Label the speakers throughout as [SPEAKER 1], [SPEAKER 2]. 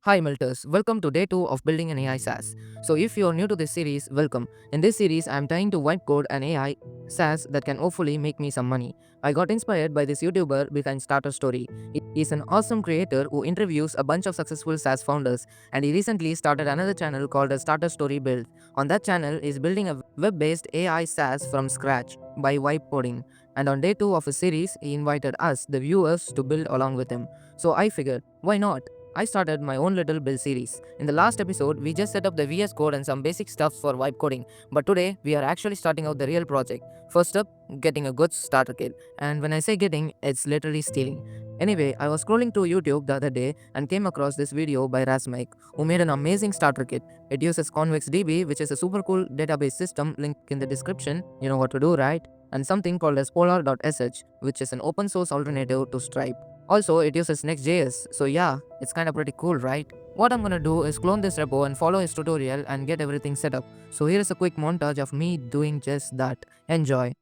[SPEAKER 1] Hi Milters, welcome to day 2 of building an AI SaaS. So if you're new to this series, welcome. In this series, I'm trying to wipe code an AI SaaS that can hopefully make me some money. I got inspired by this YouTuber behind Starter Story. He's an awesome creator who interviews a bunch of successful SaaS founders, and he recently started another channel called a Starter Story Build. On that channel, he's building a web-based AI SaaS from scratch by wipe coding. And on day 2 of his series, he invited us, the viewers, to build along with him. So I figured, why not? I started my own little build series. In the last episode, we just set up the VS Code and some basic stuff for vibe coding, but today we are actually starting out the real project. First up, getting a good starter kit. And when I say getting, it's literally stealing. Anyway, I was scrolling through YouTube the other day and came across this video by Rasmike, who made an amazing starter kit. It uses ConvexDB, which is a super cool database system, link in the description. You know what to do, right? And something called as polar.sh, which is an open source alternative to Stripe. Also, it uses Next.js, so yeah, it's kinda pretty cool, right? What I'm gonna do is clone this repo and follow his tutorial and get everything set up. So here is a quick montage of me doing just that. Enjoy.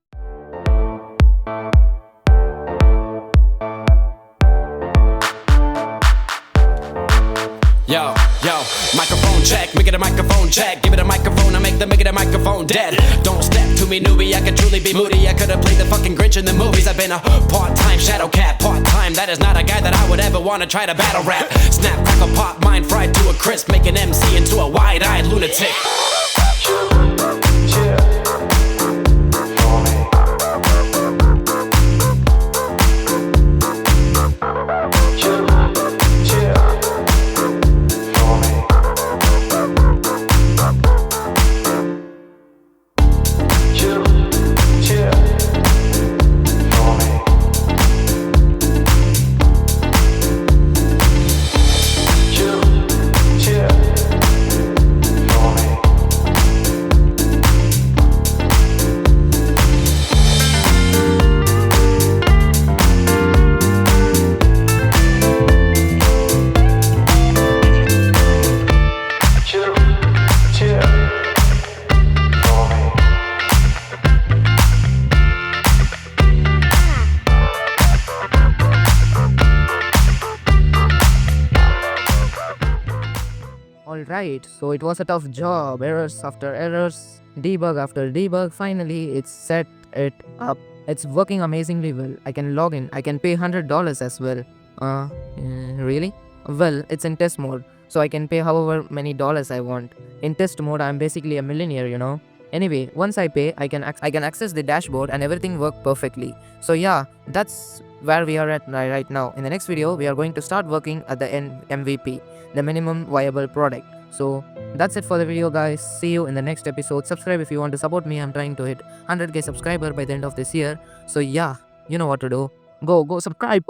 [SPEAKER 2] Yo, microphone check, make it a microphone check. Give it a microphone, I make it a microphone dead. Don't step to me, newbie, I could truly be moody. I could've played the fucking Grinch in the movies. I've been a part-time shadow cat, part-time. That is not a guy that I would ever wanna try to battle rap. Snap, crackle, pop, mind fried to a crisp. Make an MC into a wide-eyed lunatic.
[SPEAKER 1] Alright, so it was a tough job. Errors after errors, debug after debug. Finally, it's set it up. It's working amazingly well. I can log in. I can pay $100 as well. Really? Well, it's in test mode, so I can pay however many dollars I want. In test mode, I'm basically a millionaire, you know. Anyway, once I pay, I can access the dashboard and everything worked perfectly. So yeah, that's where we are at right now. In the next video, we are going to start working at the MVP, the minimum viable product. So that's it for the video, guys. See you in the next episode. Subscribe if you want to support me. I'm trying to hit 100k subscriber by the end of this year. So yeah, you know what to do. Go subscribe.